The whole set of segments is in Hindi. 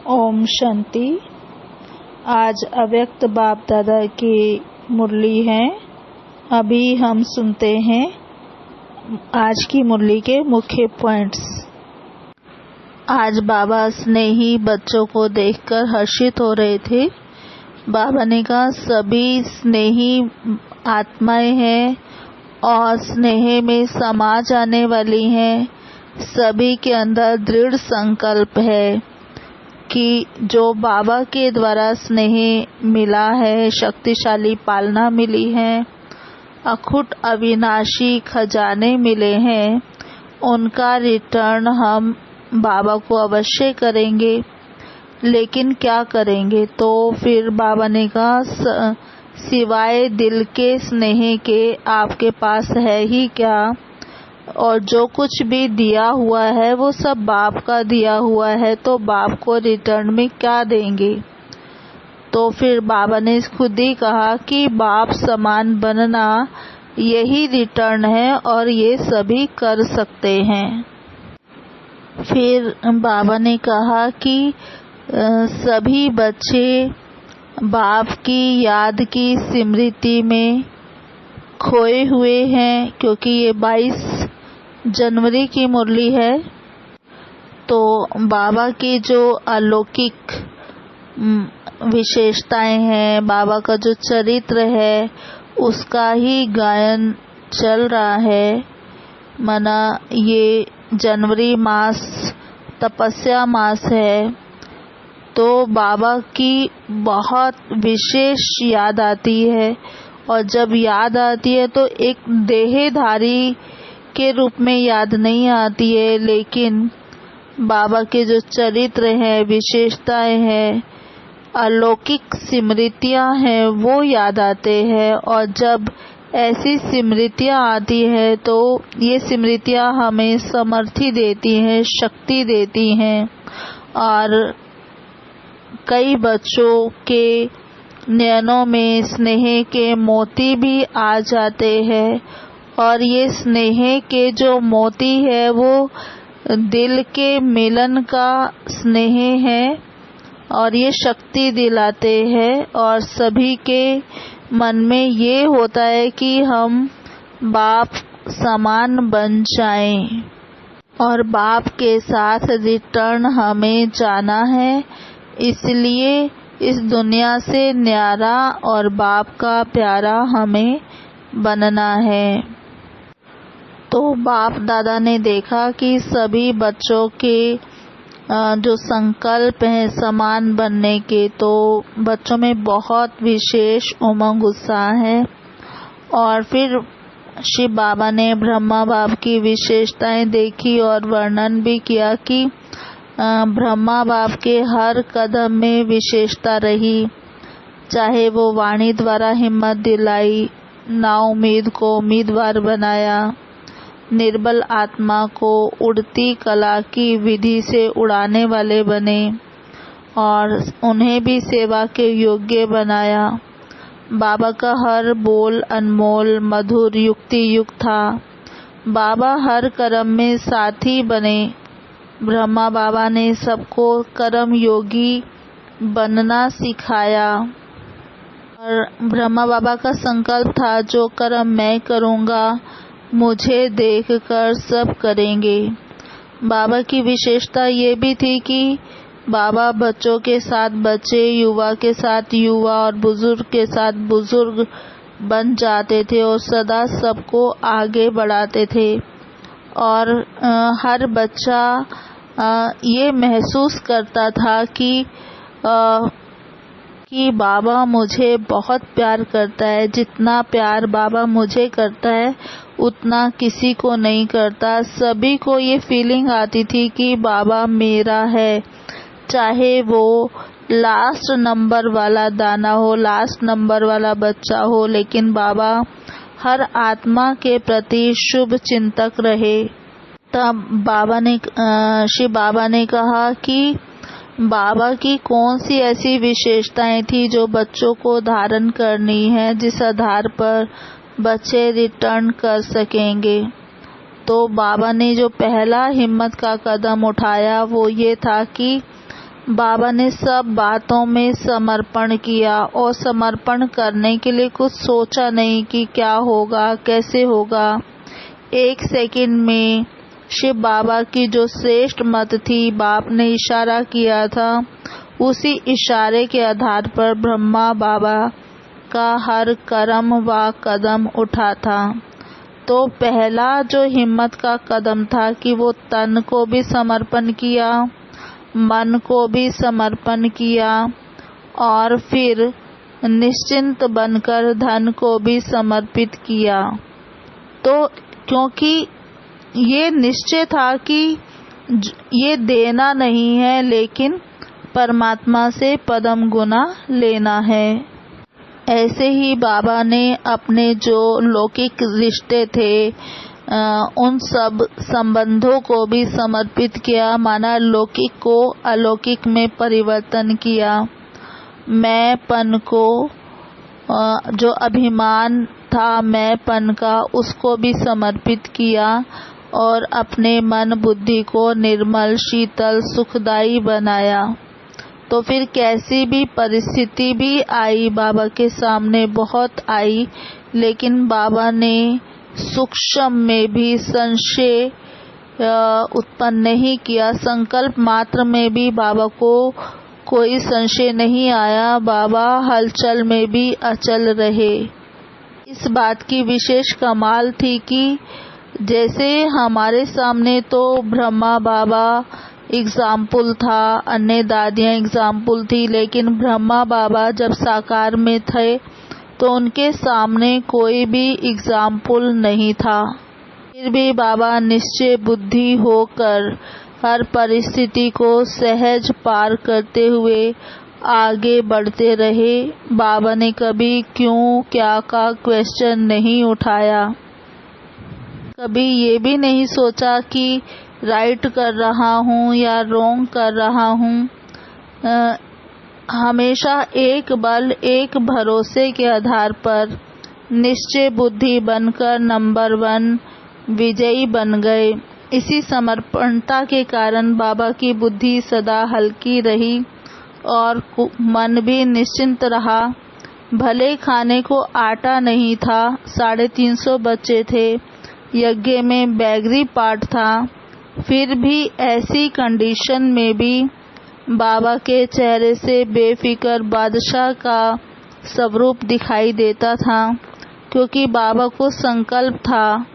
ओम शांति। आज अव्यक्त बाप दादा की मुरली है। अभी हम सुनते हैं आज की मुरली के मुख्य पॉइंट्स। आज बाबा स्नेही बच्चों को देखकर हर्षित हो रहे थे। बाबा ने कहा सभी स्नेही आत्माएं हैं और स्नेह में समा जाने वाली हैं। सभी के अंदर दृढ़ संकल्प है कि जो बाबा के द्वारा स्नेह मिला है, शक्तिशाली पालना मिली है, अखुट अविनाशी खजाने मिले हैं, उनका रिटर्न हम बाबा को अवश्य करेंगे। लेकिन क्या करेंगे? तो फिर बाबा ने कहा सिवाय दिल के स्नेह के आपके पास है ही क्या? और जो कुछ भी दिया हुआ है वो सब बाप का दिया हुआ है, तो बाप को रिटर्न में क्या देंगे? तो फिर बाबा ने खुद ही कहा कि बाप समान बनना यही रिटर्न है और ये सभी कर सकते हैं। फिर बाबा ने कहा कि सभी बच्चे बाप की याद की स्मृति में खोए हुए हैं, क्योंकि ये 22 जनवरी की मुरली है। तो बाबा की जो अलौकिक विशेषताएं हैं, बाबा का जो चरित्र है, उसका ही गायन चल रहा है। माना ये जनवरी मास तपस्या मास है, तो बाबा की बहुत विशेष याद आती है। और जब याद आती है तो एक देहधारी के रूप में याद नहीं आती है, लेकिन बाबा के जो चरित्र हैं, विशेषताएं हैं, अलौकिक स्मृतियां हैं, वो याद आते हैं। और जब ऐसी स्मृतियां आती हैं तो ये स्मृतियां हमें समर्थी देती हैं, शक्ति देती हैं। और कई बच्चों के नयनों में स्नेह के मोती भी आ जाते हैं। और ये स्नेह के जो मोती है वो दिल के मिलन का स्नेह है और ये शक्ति दिलाते हैं। और सभी के मन में ये होता है कि हम बाप समान बन जाएं और बाप के साथ रिटर्न हमें जाना है। इसलिए इस दुनिया से न्यारा और बाप का प्यारा हमें बनना है। तो बाप दादा ने देखा कि सभी बच्चों के जो संकल्प हैं समान बनने के, तो बच्चों में बहुत विशेष उमंग उत्साह है। और फिर शिव बाबा ने ब्रह्मा बाप की विशेषताएं देखी और वर्णन भी किया कि ब्रह्मा बाप के हर कदम में विशेषता रही। चाहे वो वाणी द्वारा हिम्मत दिलाई, नाउम्मीद को उम्मीदवार बनाया, निर्बल आत्मा को उड़ती कला की विधि से उड़ाने वाले बने और उन्हें भी सेवा के योग्य बनाया। बाबा का हर बोल अनमोल मधुर युक्ति युक्त था। बाबा हर कर्म में साथी बने। ब्रह्मा बाबा ने सबको कर्म योगी बनना सिखाया। और ब्रह्मा बाबा का संकल्प था जो कर्म मैं करूँगा मुझे देखकर सब करेंगे। बाबा की विशेषता ये भी थी कि बाबा बच्चों के साथ बच्चे, युवा के साथ युवा और बुजुर्ग के साथ बुजुर्ग बन जाते थे और सदा सबको आगे बढ़ाते थे। और हर बच्चा ये महसूस करता था कि बाबा मुझे बहुत प्यार करता है। जितना प्यार बाबा मुझे करता है उतना किसी को नहीं करता। सभी को ये फीलिंग आती थी कि बाबा मेरा है, चाहे वो लास्ट नंबर वाला दाना हो, लास्ट नंबर वाला बच्चा हो, लेकिन बाबा हर आत्मा के प्रति शुभ चिंतक रहे। तब शिव बाबा ने कहा कि बाबा की कौन सी ऐसी विशेषताएं थी जो बच्चों को धारण करनी है, जिस आधार पर बच्चे रिटर्न कर सकेंगे। तो बाबा ने जो पहला हिम्मत का कदम उठाया वो ये था कि बाबा ने सब बातों में समर्पण किया और समर्पण करने के लिए कुछ सोचा नहीं कि क्या होगा, कैसे होगा। एक सेकंड में शिव बाबा की जो श्रेष्ठ मत थी, बाप ने इशारा किया था, उसी इशारे के आधार पर ब्रह्मा बाबा का हर कर्म व कदम उठा था। तो पहला जो हिम्मत का कदम था कि वो तन को भी समर्पण किया, मन को भी समर्पण किया और फिर निश्चिंत बनकर धन को भी समर्पित किया। तो क्योंकि ये निश्चय था कि ये देना नहीं है, लेकिन परमात्मा से पदम गुना लेना है। ऐसे ही बाबा ने अपने जो लौकिक रिश्ते थे उन सब संबंधों को भी समर्पित किया, माना लौकिक को अलौकिक में परिवर्तन किया। मैंपन को, जो अभिमान था मैंपन का, उसको भी समर्पित किया और अपने मन बुद्धि को निर्मल, शीतल, सुखदायी बनाया। तो फिर कैसी भी परिस्थिति भी आई बाबा के सामने, बहुत आई, लेकिन बाबा ने सूक्ष्म में भी संशय उत्पन्न नहीं किया। संकल्प मात्र में भी बाबा को कोई संशय नहीं आया। बाबा हलचल में भी अचल रहे। इस बात की विशेष कमाल थी कि जैसे हमारे सामने तो ब्रह्मा बाबा एग्जाम्पल था, अन्य दादियाँ एग्जाम्पल थी, लेकिन ब्रह्मा बाबा जब साकार में थे तो उनके सामने कोई भी एग्जाम्पल नहीं था। फिर भी बाबा निश्चय बुद्धि होकर हर परिस्थिति को सहज पार करते हुए आगे बढ़ते रहे। बाबा ने कभी क्यों क्या का क्वेश्चन नहीं उठाया, कभी ये भी नहीं सोचा कि राइट कर रहा हूँ या रॉन्ग कर रहा हूँ। हमेशा एक बल, एक भरोसे के आधार पर निश्चय बुद्धि बनकर नंबर 1 विजयी बन गए। इसी समर्पणता के कारण बाबा की बुद्धि सदा हल्की रही और मन भी निश्चिंत रहा। भले खाने को आटा नहीं था, 350 बच्चे थे, यज्ञ में बैगरी पाठ था, फिर भी ऐसी कंडीशन में भी बाबा के चेहरे से बेफिक्र बादशाह का स्वरूप दिखाई देता था, क्योंकि बाबा को संकल्प था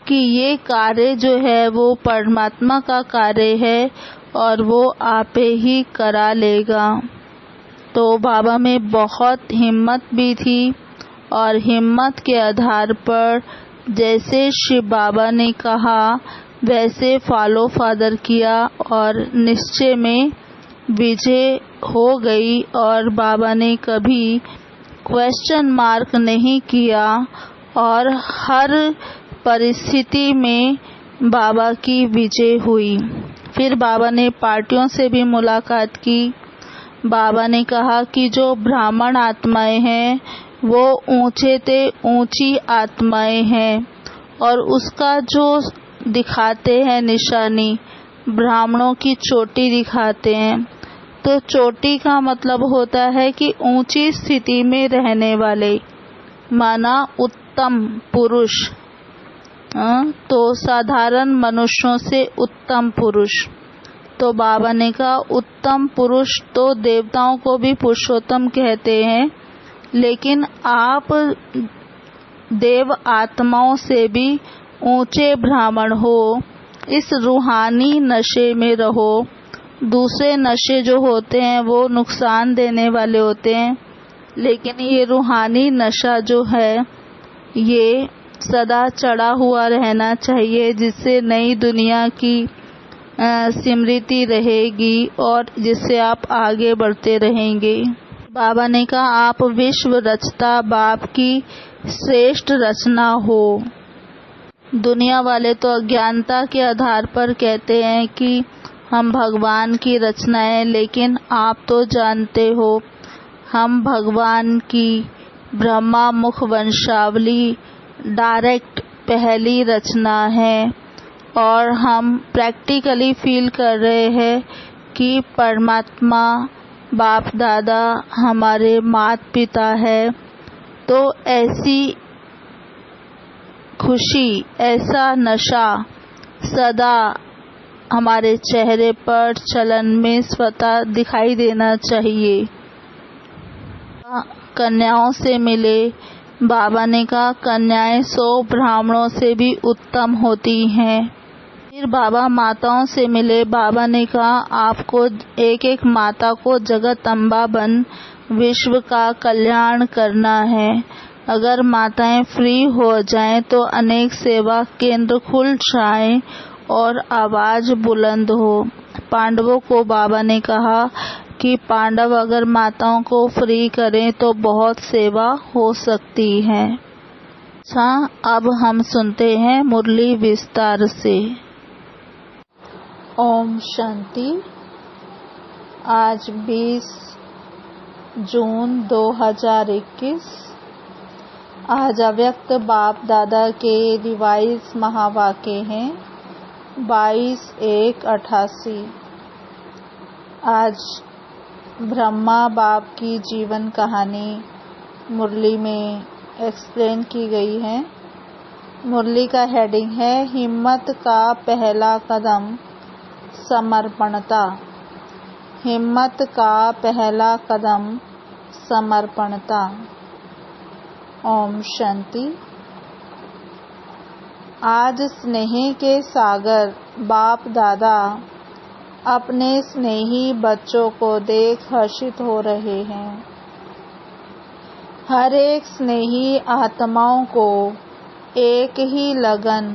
कि ये कार्य जो है वो परमात्मा का कार्य है और वो आपे ही करा लेगा। तो बाबा में बहुत हिम्मत भी थी और हिम्मत के आधार पर जैसे शिव बाबा ने कहा वैसे फॉलो फादर किया और निश्चय में विजय हो गई। और बाबा ने कभी क्वेश्चन मार्क नहीं किया और हर परिस्थिति में बाबा की विजय हुई। फिर बाबा ने पार्टियों से भी मुलाकात की। बाबा ने कहा कि जो ब्राह्मण आत्माएं हैं वो ऊंचे ते ऊंची आत्माएं हैं और उसका जो दिखाते हैं निशानी, ब्राह्मणों की चोटी दिखाते हैं। तो चोटी का मतलब होता है कि ऊंची स्थिति में रहने वाले, माना उत्तम पुरुष। तो साधारण मनुष्यों से उत्तम पुरुष। तो बाबा ने कहा उत्तम पुरुष तो देवताओं को भी पुरुषोत्तम कहते हैं, लेकिन आप देव आत्माओं से भी ऊंचे ब्राह्मण हो। इस रूहानी नशे में रहो। दूसरे नशे जो होते हैं वो नुकसान देने वाले होते हैं, लेकिन ये रूहानी नशा जो है ये सदा चढ़ा हुआ रहना चाहिए, जिससे नई दुनिया की स्मृति रहेगी और जिससे आप आगे बढ़ते रहेंगे। बाबा ने कहा आप विश्व रचता बाप की श्रेष्ठ रचना हो। दुनिया वाले तो अज्ञानता के आधार पर कहते हैं कि हम भगवान की रचनाएं, लेकिन आप तो जानते हो हम भगवान की ब्रह्मा मुख वंशावली डायरेक्ट पहली रचना है। और हम प्रैक्टिकली फील कर रहे हैं कि परमात्मा बाप दादा हमारे माता पिता है, तो ऐसी खुशी, ऐसा नशा सदा हमारे चेहरे पर, चलन में स्वतः दिखाई देना चाहिए। कन्याओं से मिले। बाबा ने कहा कन्याएं 100 ब्राह्मणों से भी उत्तम होती हैं। फिर बाबा माताओं से मिले। बाबा ने कहा आपको एक एक माता को जगत अम्बा बन विश्व का कल्याण करना है। अगर माताएं फ्री हो जाएं तो अनेक सेवा केंद्र खुल जाएं और आवाज बुलंद हो। पांडवों को बाबा ने कहा कि पांडव अगर माताओं को फ्री करें तो बहुत सेवा हो सकती है। अच्छा, अब हम सुनते हैं मुरली विस्तार से। ओम शांति। आज 20 जून 2021। आज अव्यक्त बाप दादा के रिवाइज महावाक्य हैं 22/1/88। आज ब्रह्मा बाप की जीवन कहानी मुरली में एक्सप्लेन की गई है। मुरली का हेडिंग है हिम्मत का पहला कदम समर्पणता। हिम्मत का पहला कदम समर्पणता। ओम शांति। आज स्नेह के सागर बाप दादा अपने स्नेही बच्चों को देख हर्षित हो रहे हैं। हर एक स्नेही आत्माओं को एक ही लगन,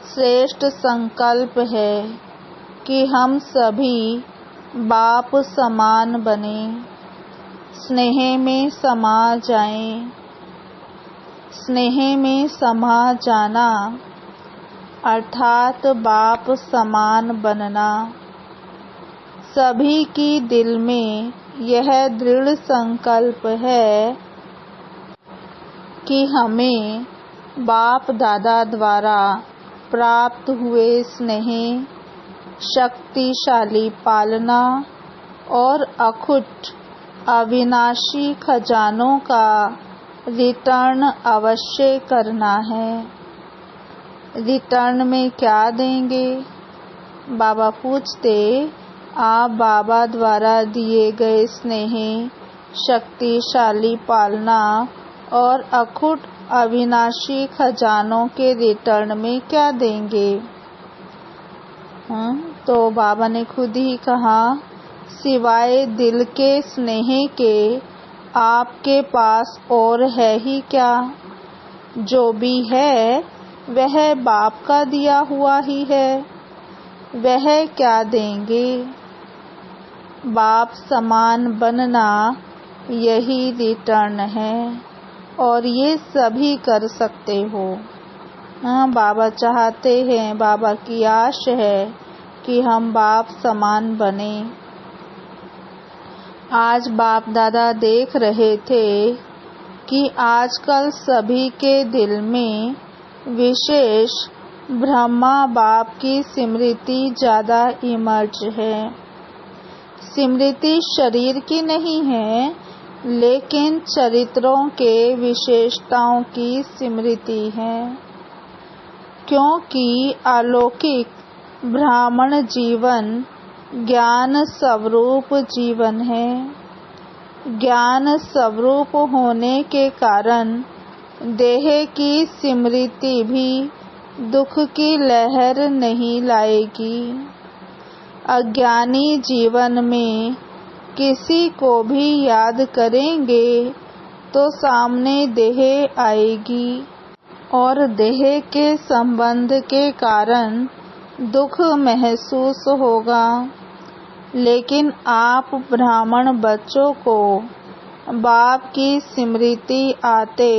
श्रेष्ठ संकल्प है कि हम सभी बाप समान बने, स्नेह में समा जाएं। स्नेह में समा जाना अर्थात बाप समान बनना। सभी की दिल में यह दृढ़ संकल्प है कि हमें बाप दादा द्वारा प्राप्त हुए स्नेह, शक्तिशाली पालना और अखुट अविनाशी खजानों का रिटर्न अवश्य करना है। रिटर्न में क्या देंगे? बाबा पूछते, आप बाबा द्वारा दिए गए स्नेह, शक्तिशाली पालना और अखुट अविनाशी खजानों के रिटर्न में क्या देंगे? तो बाबा ने खुद ही कहा, सिवाय दिल के स्नेह के आपके पास और है ही क्या? जो भी है वह बाप का दिया हुआ ही है। वह क्या देंगे? बाप समान बनना यही रिटर्न है और ये सभी कर सकते हो। बाबा चाहते हैं, बाबा की आश है कि हम बाप समान बने। आज बाप दादा देख रहे थे कि आजकल सभी के दिल में विशेष ब्रह्मा बाप की स्मृति ज़्यादा इमर्ज है। स्मृति शरीर की नहीं है, लेकिन चरित्रों के विशेषताओं की स्मृति है। क्योंकि अलौकिक ब्राह्मण जीवन ज्ञान स्वरूप जीवन है। ज्ञान स्वरूप होने के कारण देह की स्मृति भी दुख की लहर नहीं लाएगी। अज्ञानी जीवन में किसी को भी याद करेंगे तो सामने देह आएगी और देह के संबंध के कारण दुख महसूस होगा। लेकिन आप ब्राह्मण बच्चों को बाप की स्मृति आते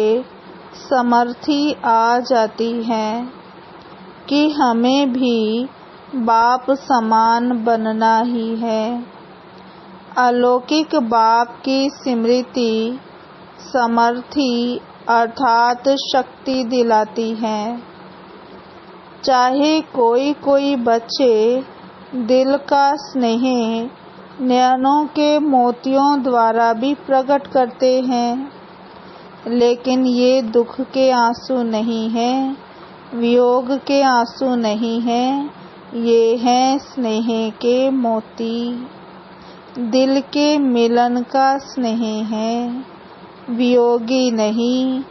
समर्थी आ जाती है कि हमें भी बाप समान बनना ही है। अलौकिक बाप की स्मृति समर्थी अर्थात शक्ति दिलाती है। चाहे कोई बच्चे दिल का स्नेह नयनों के मोतियों द्वारा भी प्रकट करते हैं, लेकिन ये दुख के आंसू नहीं हैं, वियोग के आंसू नहीं हैं, ये हैं स्नेह के मोती। दिल के मिलन का स्नेह है, वियोगी नहीं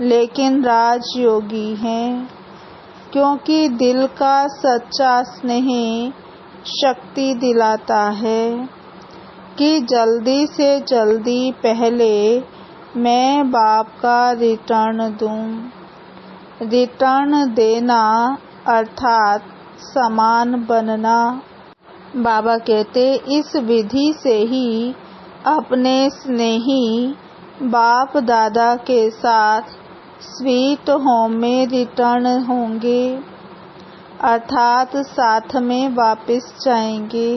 लेकिन राजयोगी है, क्योंकि दिल का सच्चा स्नेह शक्ति दिलाता है कि जल्दी से जल्दी पहले मैं बाप का रिटर्न दूं। रिटर्न देना अर्थात समान बनना। बाबा कहते इस विधि से ही अपने स्नेही बाप दादा के साथ स्वीट होम में रिटर्न होंगे, अर्थात साथ में वापस जाएंगे।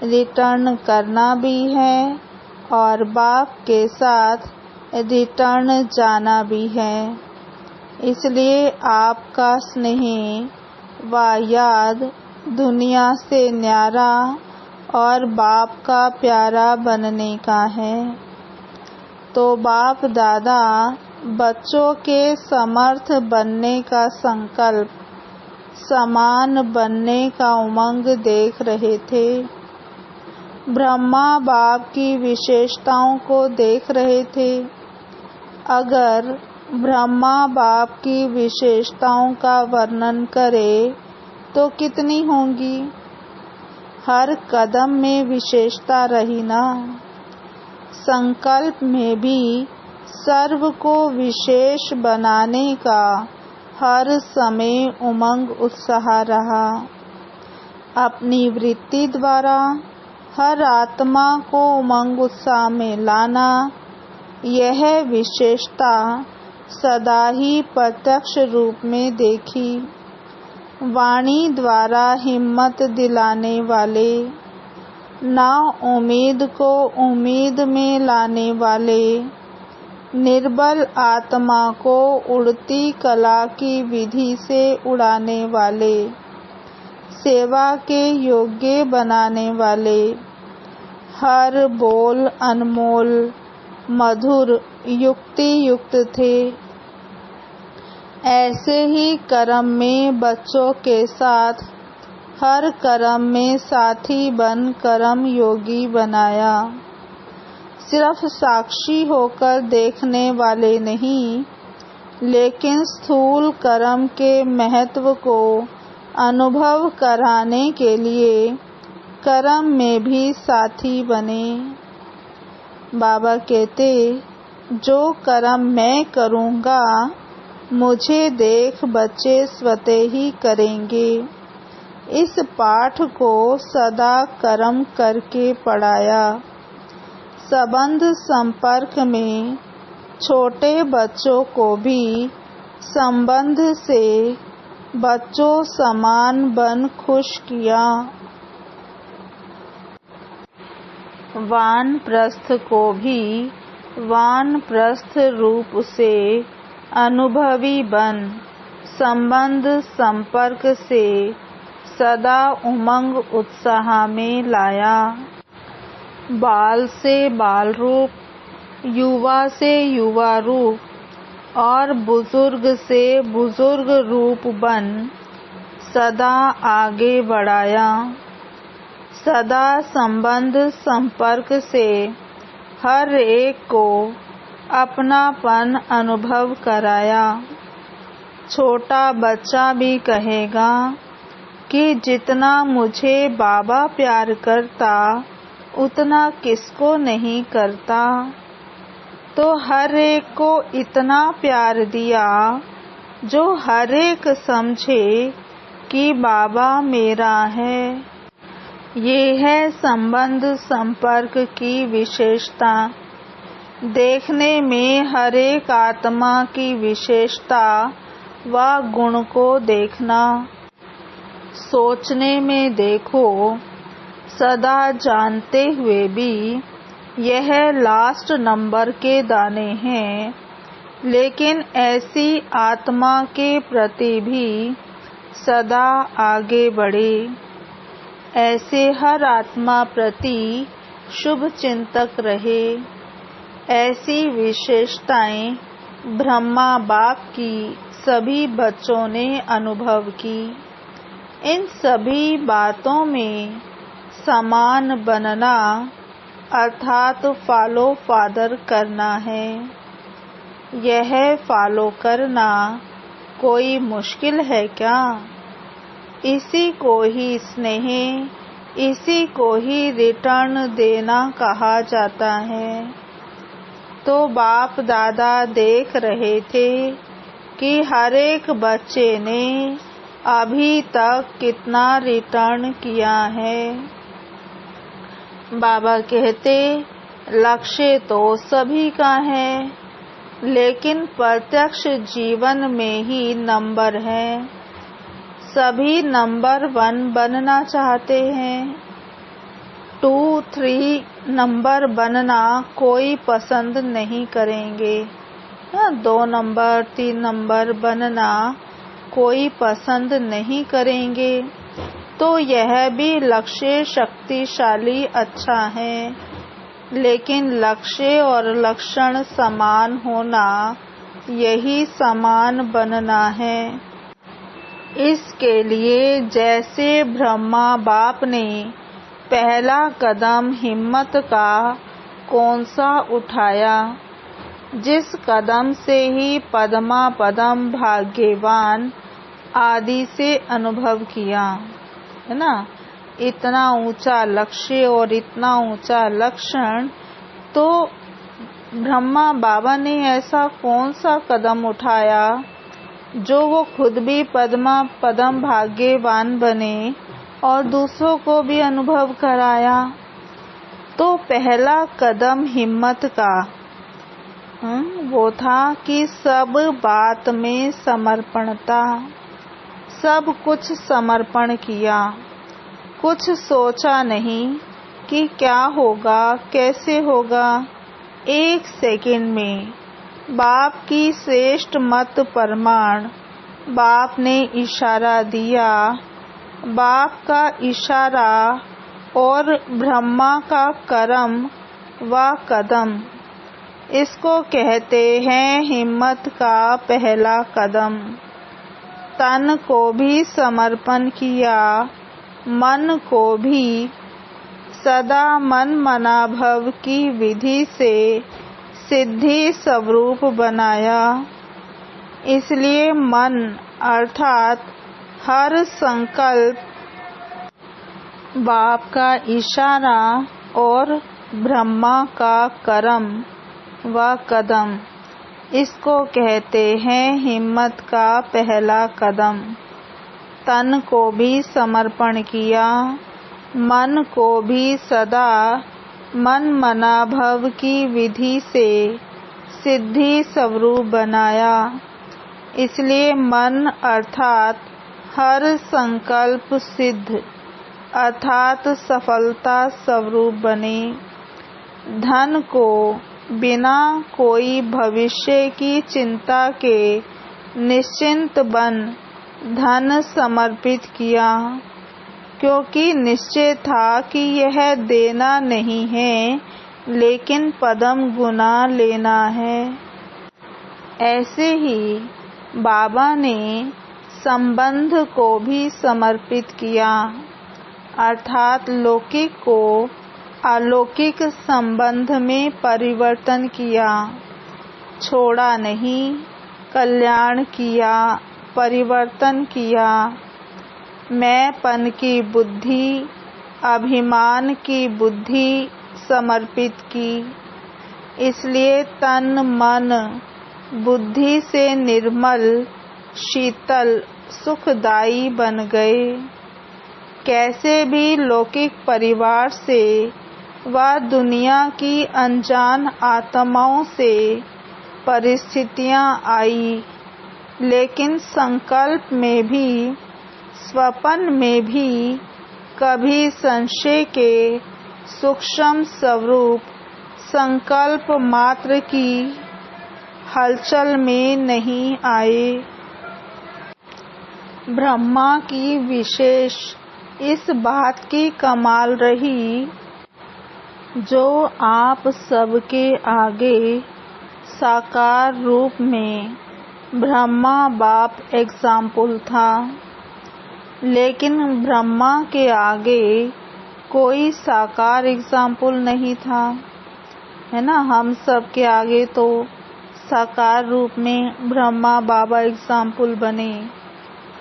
रिटर्न करना भी है और बाप के साथ रिटर्न जाना भी है। इसलिए आपका स्नेह व याद दुनिया से न्यारा और बाप का प्यारा बनने का है। तो बाप दादा बच्चों के समर्थ बनने का संकल्प, समान बनने का उमंग देख रहे थे। ब्रह्मा बाप की विशेषताओं को देख रहे थे। अगर ब्रह्मा बाप की विशेषताओं का वर्णन करे तो कितनी होंगी। हर कदम में विशेषता रही ना। संकल्प में भी सर्व को विशेष बनाने का हर समय उमंग उत्साह रहा। अपनी वृत्ति द्वारा हर आत्मा को उमंग उत्साह में लाना, यह विशेषता सदा ही प्रत्यक्ष रूप में देखी। वाणी द्वारा हिम्मत दिलाने वाले, ना उम्मीद को उम्मीद में लाने वाले, निर्बल आत्मा को उड़ती कला की विधि से उड़ाने वाले, सेवा के योग्य बनाने वाले, हर बोल अनमोल मधुर युक्ति युक्त थे। ऐसे ही कर्म में बच्चों के साथ हर कर्म में साथी बन कर्म योगी बनाया। सिर्फ साक्षी होकर देखने वाले नहीं, लेकिन स्थूल कर्म के महत्व को अनुभव कराने के लिए कर्म में भी साथी बने। बाबा कहते जो कर्म मैं करूँगा मुझे देख बच्चे स्वतः ही करेंगे। इस पाठ को सदा कर्म करके पढ़ाया। संबंध संपर्क में छोटे बच्चों को भी संबंध से बच्चों समान बन खुश किया। वानप्रस्थ को भी वानप्रस्थ रूप से अनुभवी बन संबंध संपर्क से सदा उमंग उत्साह में लाया। बाल से बाल रूप, युवा से युवा रूप और बुजुर्ग से बुजुर्ग रूप बन सदा आगे बढ़ाया। सदा संबंध संपर्क से हर एक को अपनापन अनुभव कराया। छोटा बच्चा भी कहेगा कि जितना मुझे बाबा प्यार करता उतना किसको नहीं करता। तो हर एक को इतना प्यार दिया जो हर एक समझे कि बाबा मेरा है। ये है संबंध संपर्क की विशेषता। देखने में हर एक आत्मा की विशेषता व गुण को देखना। सोचने में देखो, सदा जानते हुए भी यह लास्ट नंबर के दाने हैं, लेकिन ऐसी आत्मा के प्रति भी सदा आगे बढ़े। ऐसे हर आत्मा प्रति शुभ चिंतक रहे। ऐसी विशेषताएं ब्रह्मा बाप की सभी बच्चों ने अनुभव की। इन सभी बातों में समान बनना अर्थात फॉलो फादर करना है। यह फॉलो करना कोई मुश्किल है क्या? इसी को ही स्नेह, इसी को ही रिटर्न देना कहा जाता है। तो बाप दादा देख रहे थे कि हर एक बच्चे ने अभी तक कितना रिटर्न किया है। बाबा कहते लक्ष्य तो सभी का है, लेकिन प्रत्यक्ष जीवन में ही नंबर है। सभी नंबर 1 बनना चाहते हैं। 2, 3 नंबर बनना कोई पसंद नहीं करेंगे। 2 नंबर 3 नंबर बनना कोई पसंद नहीं करेंगे। तो यह भी लक्ष्य शक्तिशाली अच्छा है, लेकिन लक्ष्य और लक्षण समान होना, यही समान बनना है। इसके लिए जैसे ब्रह्मा बाप ने पहला कदम हिम्मत का कौन सा उठाया, जिस कदम से ही पदमा पदम भाग्यवान आदि से अनुभव किया, है ना। इतना ऊंचा लक्ष्य और इतना ऊंचा लक्षण, तो ब्रह्मा बाबा ने ऐसा कौन सा कदम उठाया जो वो खुद भी पदमा पदम भाग्यवान बने और दूसरों को भी अनुभव कराया। तो पहला कदम हिम्मत का वो था कि सब बात में समर्पणता, सब कुछ समर्पण किया। कुछ सोचा नहीं कि क्या होगा कैसे होगा। 1 सेकंड में बाप की श्रेष्ठ मत प्रमाण, बाप ने इशारा दिया। बाप का इशारा और ब्रह्मा का कर्म व कदम, इसको कहते हैं हिम्मत का पहला कदम। तन को भी समर्पण किया, मन को भी सदा मन मनाभव की विधि से सिद्धि स्वरूप बनाया। इसलिए मन अर्थात हर संकल्प, बाप का इशारा और ब्रह्मा का कर्म व कदम, इसको कहते हैं हिम्मत का पहला कदम। तन को भी समर्पण किया, मन को भी सदा मन मनाभव की विधि से सिद्धि स्वरूप बनाया। इसलिए मन अर्थात हर संकल्प सिद्ध अर्थात सफलता स्वरूप बने। धन को बिना कोई भविष्य की चिंता के निश्चिंत बन धन समर्पित किया, क्योंकि निश्चय था कि यह देना नहीं है, लेकिन पदम गुना लेना है। ऐसे ही बाबा ने संबंध को भी समर्पित किया, अर्थात लौकिक को अलौकिक संबंध में परिवर्तन किया। छोड़ा नहीं, कल्याण किया, परिवर्तन किया। मैंपन की बुद्धि, अभिमान की बुद्धि समर्पित की। इसलिए तन मन बुद्धि से निर्मल, शीतल, सुखदायी बन गए। कैसे भी लौकिक परिवार से व दुनिया की अनजान आत्माओं से परिस्थितियां आई, लेकिन संकल्प में भी स्वप्न में भी कभी संशय के सूक्ष्म स्वरूप संकल्प मात्र की हलचल में नहीं आए। ब्रह्मा की विशेष इस बात की कमाल रही जो आप सबके आगे साकार रूप में ब्रह्मा बाप एग्जाम्पल था, लेकिन ब्रह्मा के आगे कोई साकार एग्जाम्पल नहीं था, है ना। हम सब के आगे तो साकार रूप में ब्रह्मा बाबा एग्जाम्पल बने,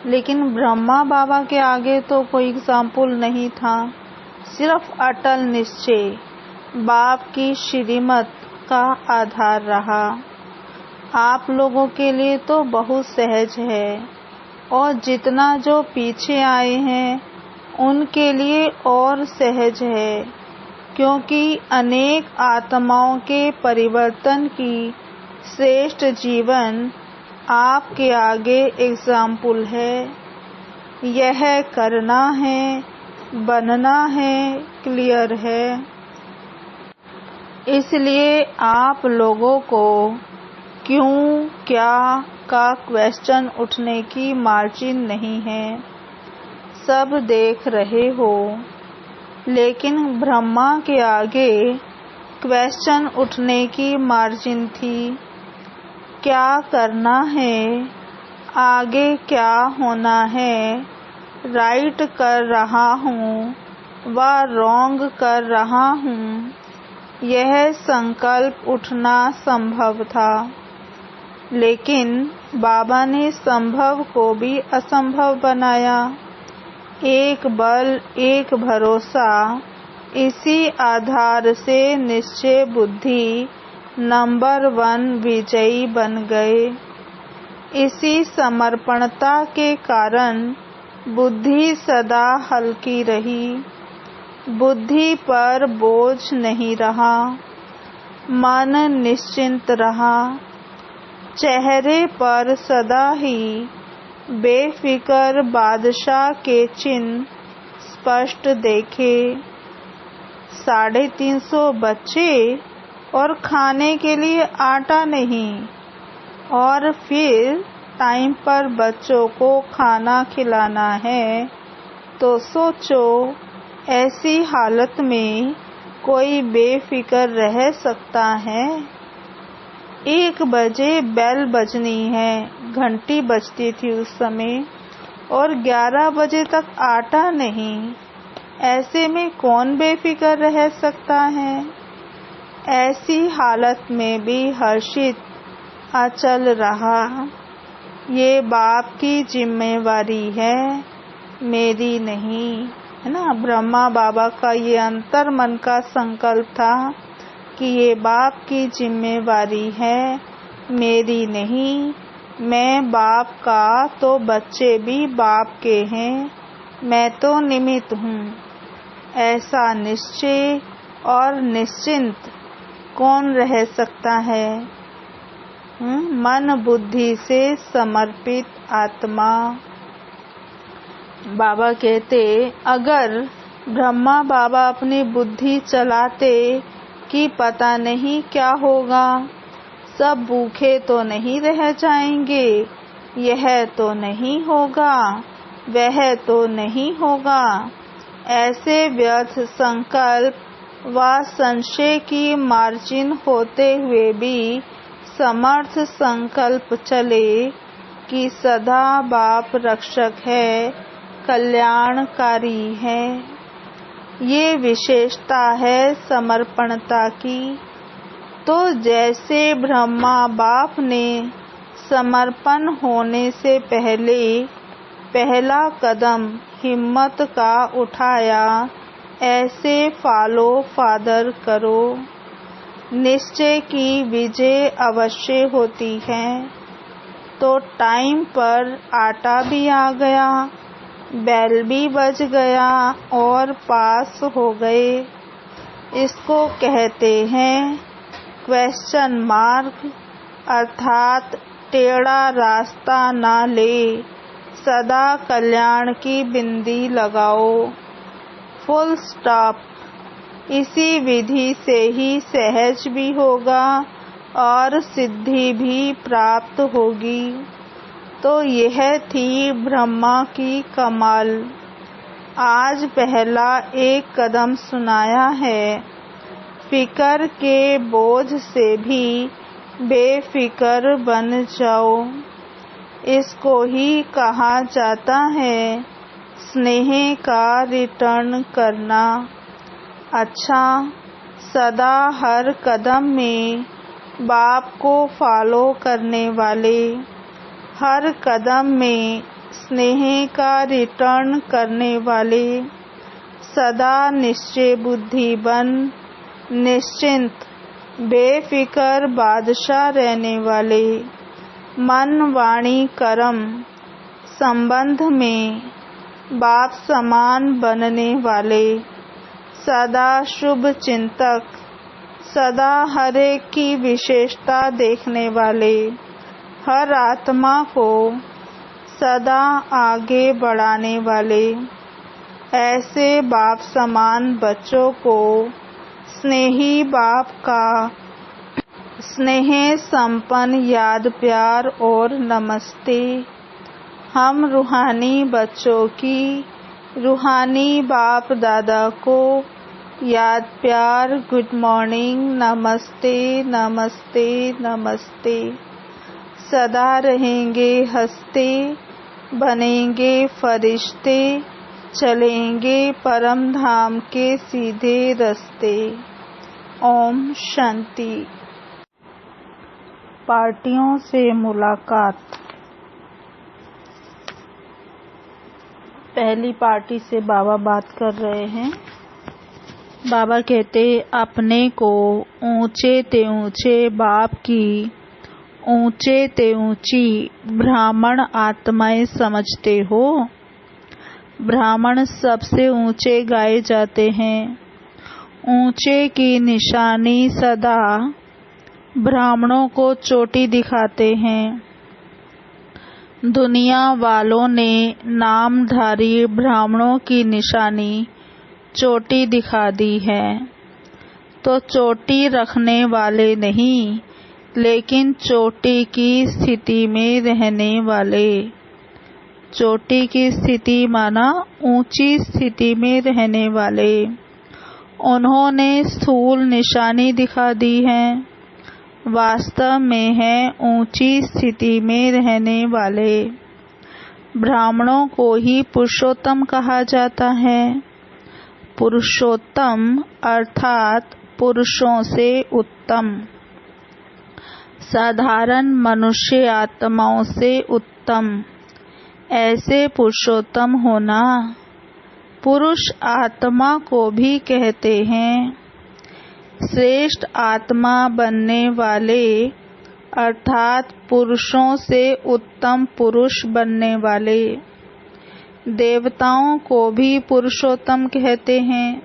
लेकिन ब्रह्मा बाबा के आगे तो कोई एग्जाम्पल नहीं था। सिर्फ अटल निश्चय बाप की श्रीमत का आधार रहा। आप लोगों के लिए तो बहुत सहज है, और जितना जो पीछे आए हैं उनके लिए और सहज है, क्योंकि अनेक आत्माओं के परिवर्तन की श्रेष्ठ जीवन आपके आगे एग्जाम्पल है। यह करना है, बनना है, क्लियर है। इसलिए आप लोगों को क्यों क्या का क्वेश्चन उठने की मार्जिन नहीं है। सब देख रहे हो, लेकिन ब्रह्मा के आगे क्वेश्चन उठने की मार्जिन थी। क्या करना है, आगे क्या होना है, राइट कर रहा हूँ व रॉन्ग कर रहा हूँ, यह संकल्प उठना संभव था। लेकिन बाबा ने संभव को भी असंभव बनाया। एक बल, एक भरोसा, इसी आधार से निश्चय बुद्धि नंबर 1 विजयी बन गए। इसी समर्पणता के कारण बुद्धि सदा हल्की रही, बुद्धि पर बोझ नहीं रहा, मन निश्चिंत रहा। चेहरे पर सदा ही बेफिक्र बादशाह के चिन्ह स्पष्ट देखे। 350 बच्चे और खाने के लिए आटा नहीं, और फिर टाइम पर बच्चों को खाना खिलाना है, तो सोचो ऐसी हालत में कोई बेफिक्र रह सकता है। 1 बजे बेल बजनी है, घंटी बजती थी उस समय, और 11 बजे तक आटा नहीं। ऐसे में कौन बेफिक्र रह सकता है। ऐसी हालत में भी हर्षित अचल रहा। ये बाप की जिम्मेवारी है, मेरी नहीं, है ना। ब्रह्मा बाबा का ये अंतर मन का संकल्प था कि ये बाप की जिम्मेवारी है, मेरी नहीं। मैं बाप का तो बच्चे भी बाप के हैं, मैं तो निमित्त हूँ। ऐसा निश्चय और निश्चिंत कौन रह सकता है। मन बुद्धि से समर्पित आत्मा। बाबा कहते, अगर ब्रह्मा बाबा अपनी बुद्धि चलाते कि पता नहीं क्या होगा, सब भूखे तो नहीं रह जाएंगे, यह तो नहीं होगा, वह तो नहीं होगा। ऐसे व्यर्थ संकल्प व संशय की मार्जिन होते हुए भी समर्थ संकल्प चले कि सदा बाप रक्षक है, कल्याणकारी है। ये विशेषता है समर्पणता की। तो जैसे ब्रह्मा बाप ने समर्पण होने से पहले पहला कदम हिम्मत का उठाया, ऐसे फॉलो फादर करो। निश्चय की विजय अवश्य होती है। तो टाइम पर आटा भी आ गया, बेल भी बज गया और पास हो गए। इसको कहते हैं क्वेश्चन मार्क, अर्थात टेढ़ा रास्ता ना ले, सदा कल्याण की बिंदी लगाओ। Full stop. इसी विधि से ही सहज भी होगा और सिद्धि भी प्राप्त होगी। तो यह थी ब्रह्मा की कमाल। आज पहला एक कदम सुनाया है। फिकर के बोझ से भी बेफिक्र बन जाओ। इसको ही कहा जाता है स्नेह का रिटर्न करना। अच्छा, सदा हर कदम में बाप को फॉलो करने वाले, हर कदम में स्नेह का रिटर्न करने वाले, सदा निश्चय बुद्धि बन निश्चिंत बेफिक्र बादशाह रहने वाले, मन वाणी कर्म संबंध में बाप समान बनने वाले, सदा शुभ चिंतक, सदा हर एक की विशेषता देखने वाले, हर आत्मा को सदा आगे बढ़ाने वाले, ऐसे बाप समान बच्चों को स्नेही बाप का स्नेह संपन्न याद प्यार और नमस्ते। हम रूहानी बच्चों की रूहानी बाप दादा को याद प्यार गुड मॉर्निंग, नमस्ते नमस्ते नमस्ते। सदा रहेंगे हंसते, बनेंगे फरिश्ते, चलेंगे परम धाम के सीधे रास्ते। ओम शांति। पार्टियों से मुलाकात। पहली पार्टी से बाबा बात कर रहे हैं। बाबा कहते, अपने को ऊंचे ते ऊंचे बाप की ऊंचे ते ऊंची ब्राह्मण आत्माएं समझते हो। ब्राह्मण सबसे ऊंचे गाए जाते हैं। ऊंचे की निशानी सदा ब्राह्मणों को चोटी दिखाते हैं। दुनिया वालों ने नामधारी ब्राह्मणों की निशानी चोटी दिखा दी है, तो चोटी रखने वाले नहीं, लेकिन चोटी की स्थिति में रहने वाले। चोटी की स्थिति माना ऊंची स्थिति में रहने वाले। उन्होंने स्थूल निशानी दिखा दी है, वास्तव में है ऊंची स्थिति में रहने वाले। ब्राह्मणों को ही पुरुषोत्तम कहा जाता है। पुरुषोत्तम अर्थात पुरुषों से उत्तम, साधारण मनुष्य आत्माओं से उत्तम, ऐसे पुरुषोत्तम होना। पुरुष आत्मा को भी कहते हैं। श्रेष्ठ आत्मा बनने वाले अर्थात पुरुषों से उत्तम पुरुष बनने वाले। देवताओं को भी पुरुषोत्तम कहते हैं,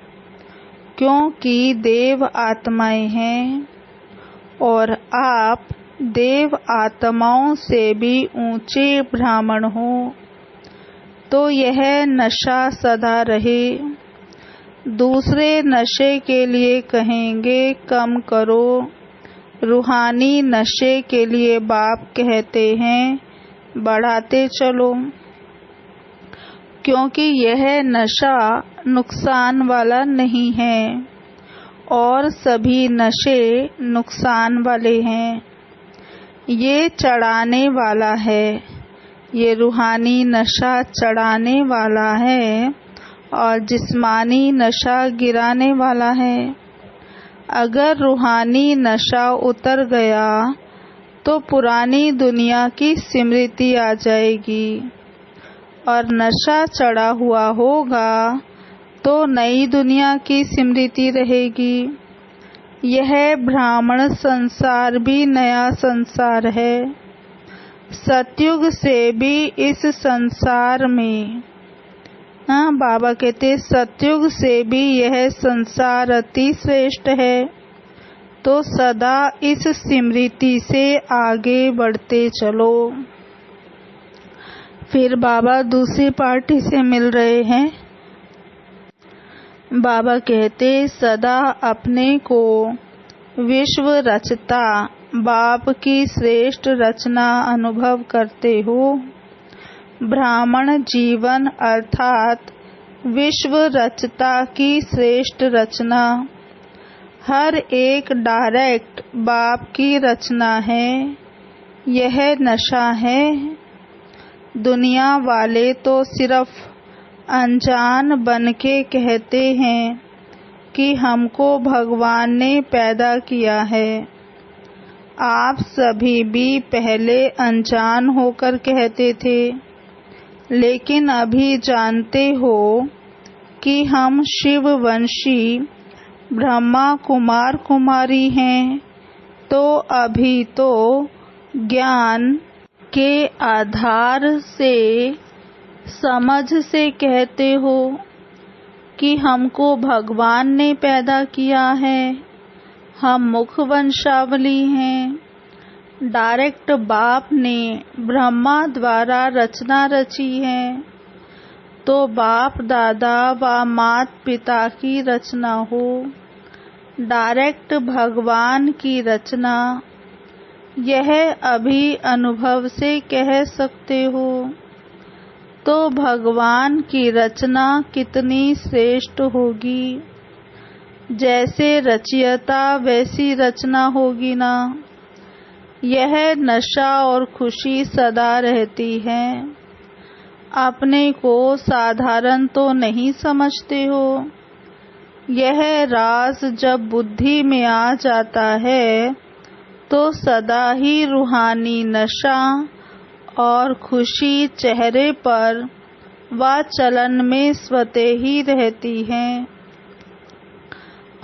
क्योंकि देव आत्माएं हैं और आप देव आत्माओं से भी ऊंचे ब्राह्मण हो। तो यह नशा सदा रहे। दूसरे नशे के लिए कहेंगे कम करो, रूहानी नशे के लिए बाप कहते हैं बढ़ाते चलो, क्योंकि यह नशा नुकसान वाला नहीं है और सभी नशे नुकसान वाले हैं। ये चढ़ाने वाला है, ये रूहानी नशा चढ़ाने वाला है और जिस्मानी नशा गिराने वाला है। अगर रूहानी नशा उतर गया तो पुरानी दुनिया की स्मृति आ जाएगी, और नशा चढ़ा हुआ होगा तो नई दुनिया की स्मृति रहेगी। यह ब्राह्मण संसार भी नया संसार है। सतयुग से भी इस संसार में बाबा कहते सतयुग से भी यह संसार अति श्रेष्ठ है। तो सदा इस स्मृति से आगे बढ़ते चलो। फिर बाबा दूसरी पार्टी से मिल रहे हैं। बाबा कहते, सदा अपने को विश्व रचता बाप की श्रेष्ठ रचना अनुभव करते हो। ब्राह्मण जीवन अर्थात विश्व रचता की श्रेष्ठ रचना। हर एक डायरेक्ट बाप की रचना है। यह नशा है। दुनिया वाले तो सिर्फ अनजान बन के कहते हैं कि हमको भगवान ने पैदा किया है। आप सभी भी पहले अनजान होकर कहते थे, लेकिन अभी जानते हो कि हम शिववंशी ब्रह्मा कुमार कुमारी हैं। तो अभी तो ज्ञान के आधार से, समझ से कहते हो कि हमको भगवान ने पैदा किया है। हम मुख वंशावली हैं। डायरेक्ट बाप ने ब्रह्मा द्वारा रचना रची है, तो बाप दादा व मात पिता की रचना हो। डायरेक्ट भगवान की रचना, यह अभी अनुभव से कह सकते हो। तो भगवान की रचना कितनी श्रेष्ठ होगी। जैसे रचयिता वैसी रचना होगी ना। यह नशा और खुशी सदा रहती है। अपने को साधारण तो नहीं समझते हो। यह राज जब बुद्धि में आ जाता है तो सदा ही रूहानी नशा और खुशी चेहरे पर व चलन में स्वतः ही रहती है।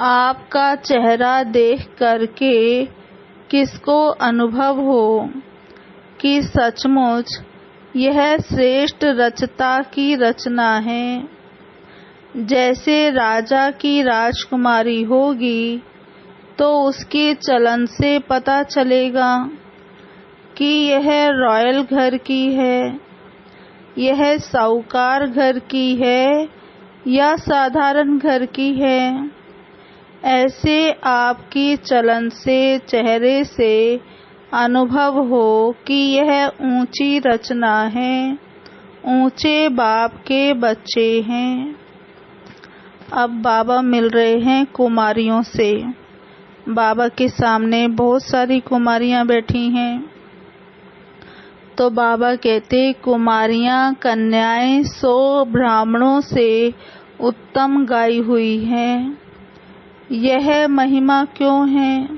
आपका चेहरा देख करके किसको अनुभव हो कि सचमुच यह श्रेष्ठ रचता की रचना है। जैसे राजा की राजकुमारी होगी तो उसके चलन से पता चलेगा कि यह रॉयल घर की है, यह साहूकार घर की है या साधारण घर की है। ऐसे आपकी चलन से, चेहरे से अनुभव हो कि यह ऊंची रचना है, ऊंचे बाप के बच्चे हैं। अब बाबा मिल रहे हैं कुमारियों से। बाबा के सामने बहुत सारी कुमारियां बैठी हैं। तो बाबा कहते, कुमारियां कन्याएं 100 ब्राह्मणों से उत्तम गाई हुई हैं। यह महिमा क्यों है?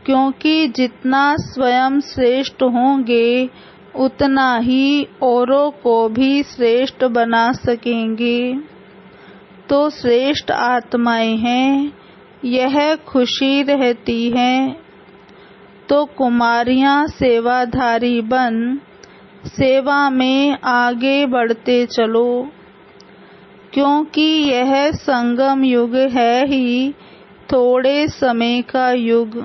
क्योंकि जितना स्वयं श्रेष्ठ होंगे उतना ही औरों को भी श्रेष्ठ बना सकेंगे। तो श्रेष्ठ आत्माएं हैं, यह खुशी रहती है। तो कुमारियां सेवाधारी बन सेवा में आगे बढ़ते चलो, क्योंकि यह संगम युग है ही थोड़े समय का युग।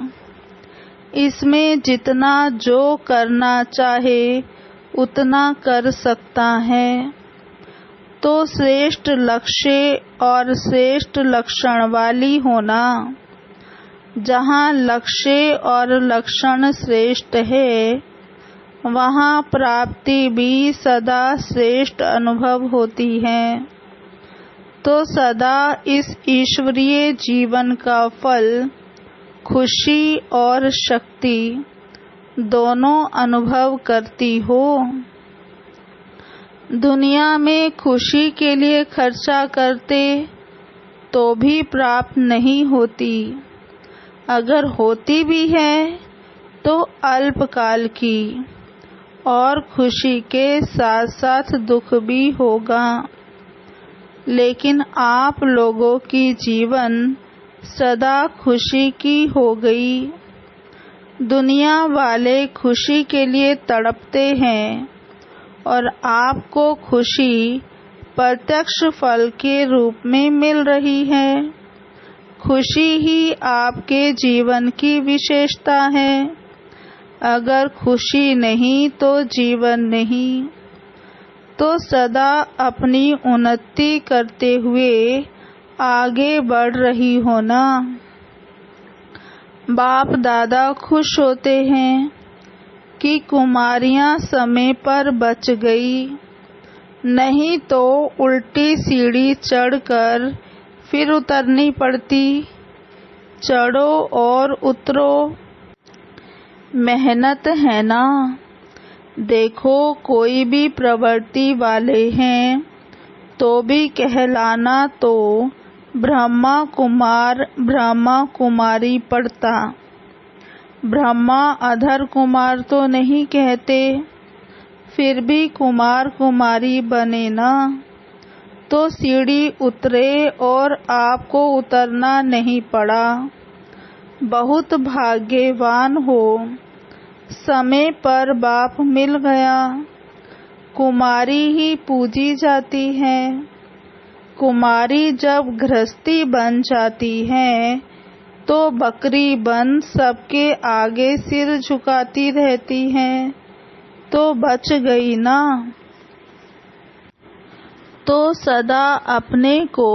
इसमें जितना जो करना चाहे उतना कर सकता है। तो श्रेष्ठ लक्ष्य और श्रेष्ठ लक्षण वाली होना। जहाँ लक्ष्य और लक्षण श्रेष्ठ है, वहाँ प्राप्ति भी सदा श्रेष्ठ अनुभव होती है। तो सदा इस ईश्वरीय जीवन का फल, खुशी और शक्ति दोनों अनुभव करती हो। दुनिया में खुशी के लिए खर्चा करते तो भी प्राप्त नहीं होती। अगर होती भी है तो अल्पकाल की, और खुशी के साथ साथ दुख भी होगा। लेकिन आप लोगों की जीवन सदा खुशी की हो गई। दुनिया वाले खुशी के लिए तड़पते हैं और आपको खुशी प्रत्यक्ष फल के रूप में मिल रही है। खुशी ही आपके जीवन की विशेषता है। अगर खुशी नहीं तो जीवन नहीं। तो सदा अपनी उन्नति करते हुए आगे बढ़ रही हो ना। बाप दादा खुश होते हैं कि कुमारियां समय पर बच गई। नहीं तो उल्टी सीढ़ी चढ़कर फिर उतरनी पड़ती। चढ़ो और उतरो, मेहनत है ना। देखो कोई भी प्रवृत्ति वाले हैं तो भी कहलाना तो ब्रह्मा कुमार ब्रह्मा कुमारी पड़ता। ब्रह्मा अधर कुमार तो नहीं कहते, फिर भी कुमार कुमारी बने ना। तो सीढ़ी उतरे और आपको उतरना नहीं पड़ा। बहुत भाग्यवान हो, समय पर बाप मिल गया। कुमारी ही पूजी जाती है। कुमारी जब गृहस्थी बन जाती है तो बकरी बन सबके आगे सिर झुकाती रहती है, तो बच गई ना। तो सदा अपने को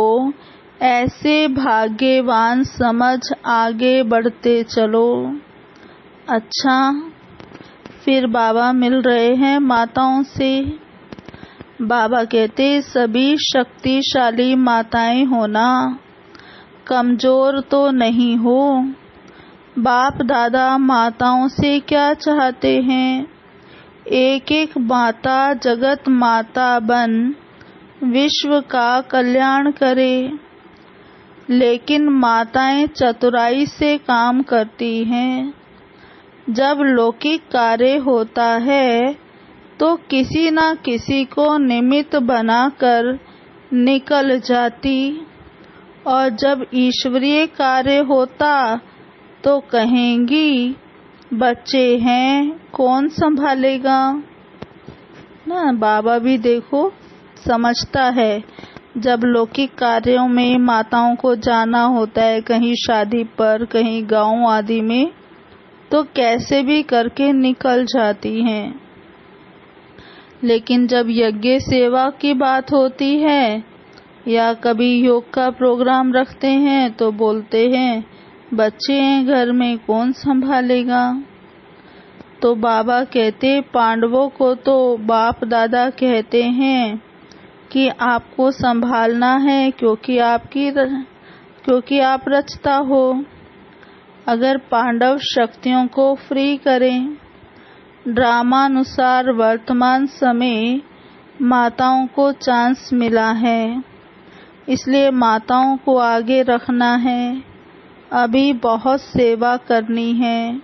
ऐसे भाग्यवान समझ आगे बढ़ते चलो। अच्छा, फिर बाबा मिल रहे हैं माताओं से। बाबा कहते सभी शक्तिशाली माताएं होना, कमजोर तो नहीं हो। बाप दादा माताओं से क्या चाहते हैं? एक एक माता जगत माता बन विश्व का कल्याण करे। लेकिन माताएं चतुराई से काम करती हैं। जब लौकिक कार्य होता है तो किसी न किसी को निमित्त बनाकर निकल जाती, और जब ईश्वरीय कार्य होता तो कहेंगी बच्चे हैं कौन संभालेगा ना। बाबा भी देखो समझता है, जब लौकिक कार्यों में माताओं को जाना होता है कहीं शादी पर, कहीं गांव आदि में, तो कैसे भी करके निकल जाती हैं। लेकिन जब यज्ञ सेवा की बात होती है या कभी योग का प्रोग्राम रखते हैं तो बोलते हैं बच्चे हैं घर में कौन संभालेगा। तो बाबा कहते पांडवों को तो बाप दादा कहते हैं कि आपको संभालना है क्योंकि आप रचता हो। अगर पांडव शक्तियों को फ्री करें, ड्रामानुसार वर्तमान समय माताओं को चांस मिला है, इसलिए माताओं को आगे रखना है। अभी बहुत सेवा करनी है,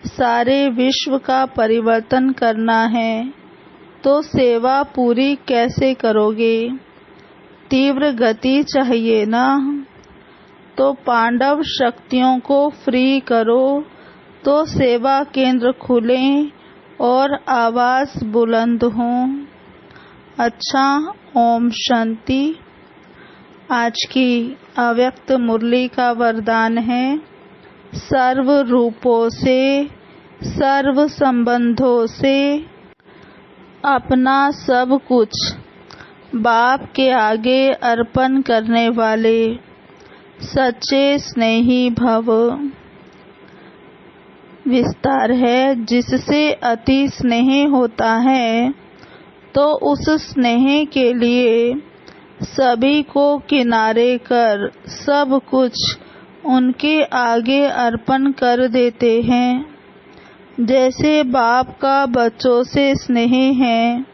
सारे विश्व का परिवर्तन करना है। तो सेवा पूरी कैसे करोगे? तीव्र गति चाहिए ना। तो पांडव शक्तियों को फ्री करो तो सेवा केंद्र खुलें और आवाज बुलंद हो। अच्छा, ओम शांति। आज की अव्यक्त मुरली का वरदान है सर्व रूपों से, सर्व संबंधों से अपना सब कुछ बाप के आगे अर्पण करने वाले सच्चे स्नेही भव। विस्तार है, जिससे अति स्नेह होता है तो उस स्नेह के लिए सभी को किनारे कर सब कुछ उनके आगे अर्पण कर देते हैं। जैसे बाप का बच्चों से स्नेह है,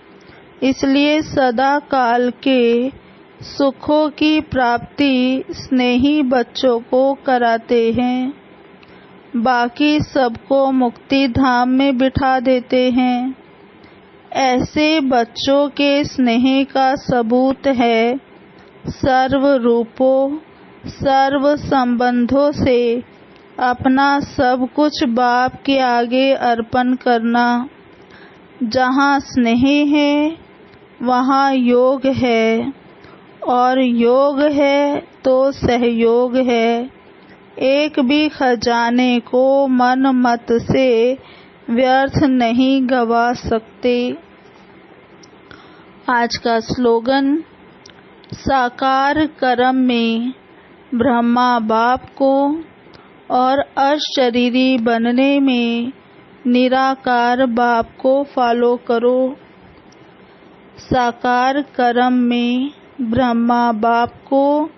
इसलिए सदा काल के सुखों की प्राप्ति स्नेही बच्चों को कराते हैं। बाकी सबको मुक्ति धाम में बिठा देते हैं। ऐसे बच्चों के स्नेह का सबूत है सर्व रूपों, सर्व संबंधों से अपना सब कुछ बाप के आगे अर्पण करना। जहाँ स्नेह है वहाँ योग है, और योग है तो सहयोग है। एक भी खजाने को मन मत से व्यर्थ नहीं गवा सकते। आज का स्लोगन, साकार कर्म में ब्रह्मा बाप को और अशरीरी बनने में निराकार बाप को फॉलो करो। साकार कर्म में ब्रह्मा बाप को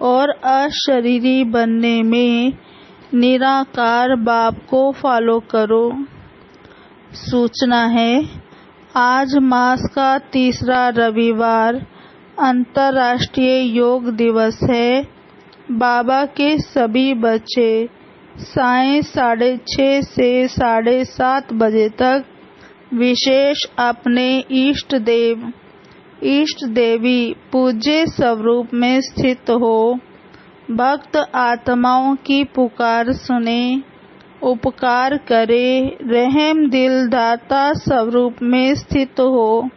और अशरीरी बनने में निराकार बाप को फॉलो करो। सूचना है, आज मास का तीसरा रविवार अंतर्राष्ट्रीय योग दिवस है। बाबा के सभी बच्चे सायं 6:30 से 7:30 बजे तक विशेष अपने इष्ट देव इष्ट देवी पूज्य स्वरूप में स्थित हो भक्त आत्माओं की पुकार सुने, उपकार करे, रहम दिल दाता स्वरूप में स्थित हो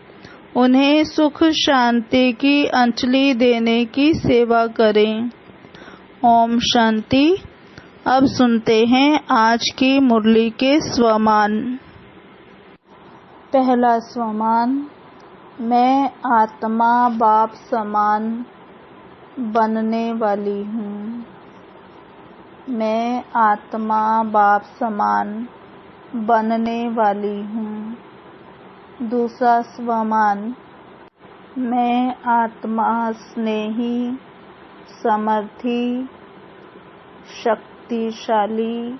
उन्हें सुख शांति की अंजलि देने की सेवा करें। ओम शांति। अब सुनते हैं आज की मुरली के स्वमान। पहला स्वमान। मैं आत्मा बाप समान बनने वाली हूँ। मैं आत्मा बाप समान बनने वाली हूँ। दूसरा स्वमान। मैं आत्मा स्नेही, समर्थी, शक्तिशाली,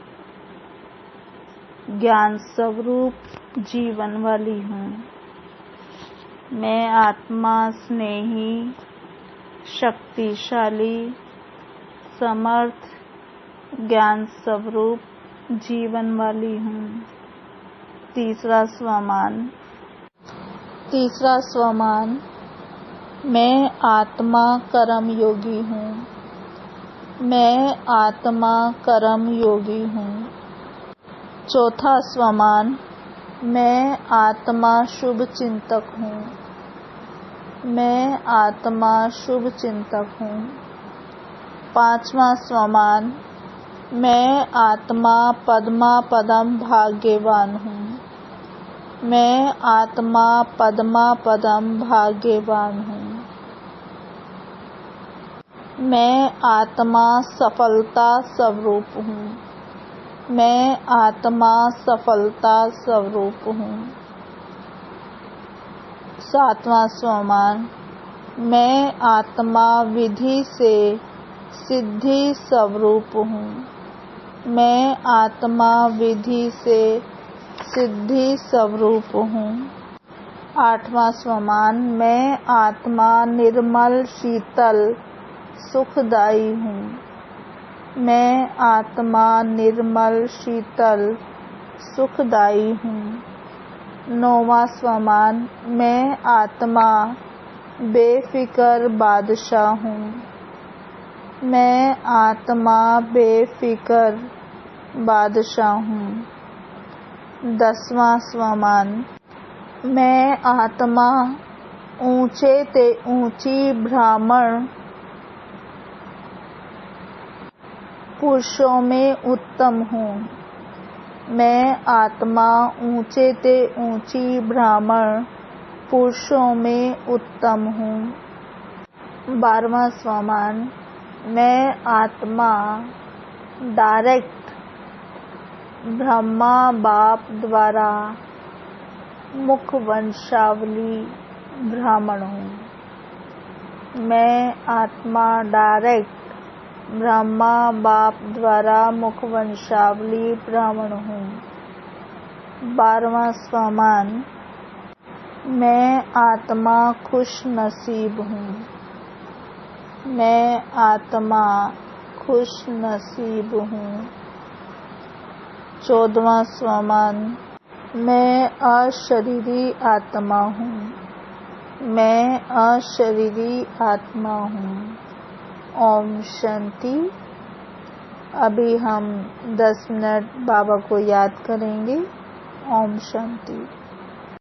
ज्ञान स्वरूप जीवन वाली हूँ। मैं आत्मा स्नेही, शक्तिशाली, समर्थ, ज्ञान स्वरूप जीवन वाली हूँ। तीसरा स्वमान। तीसरा स्वमान। मैं आत्मा कर्म योगी हूँ। मैं आत्मा कर्म योगी हूँ। चौथा स्वमान। मैं आत्मा शुभ चिंतक हूँ। मैं आत्मा शुभ चिंतक हूँ। पांचवा स्वमान। मैं आत्मा पद्मा पदम भाग्यवान हूँ। मैं आत्मा पद्मा पदम भाग्यवान हूँ। मैं आत्मा सफलता स्वरूप हूँ। मैं आत्मा सफलता स्वरूप हूँ। सातवां स्वमान। मैं आत्मा विधि से सिद्धि स्वरूप हूँ। मैं आत्मा विधि से सिद्धि स्वरूप हूँ। आठवां स्वमान। मैं आत्मा निर्मल शीतल सुखदाई हूँ। मैं आत्मा निर्मल शीतल सुखदाई हूँ। नौवां स्वमान। मैं आत्मा बेफिक्र बादशाह हूँ। मैं आत्मा बेफिक्र बादशाह हूँ। 10वां स्वमान। मैं आत्मा ऊंचे ते ऊंची ब्राह्मण पुरुषों में उत्तम हूँ। मैं आत्मा ऊंचे ते ऊंची ब्राह्मण पुरुषों में उत्तम हूँ। 12वां स्वमान। मैं आत्मा डायरेक्ट ब्रह्मा बाप द्वारा मुख वंशावली ब्राह्मण हूँ। मैं आत्मा डायरेक्ट ब्रह्मा बाप द्वारा मुख वंशावली ब्राह्मण हूँ। 12वां स्वमान। मैं आत्मा खुश नसीब हूँ। मैं आत्मा खुश नसीब हूँ। 14वां स्वमान। मैं अशरीरी आत्मा हूँ। मैं अशरीरी आत्मा हूँ। ओम शांति। अभी हम 10 मिनट बाबा को याद करेंगे। ओम शांति।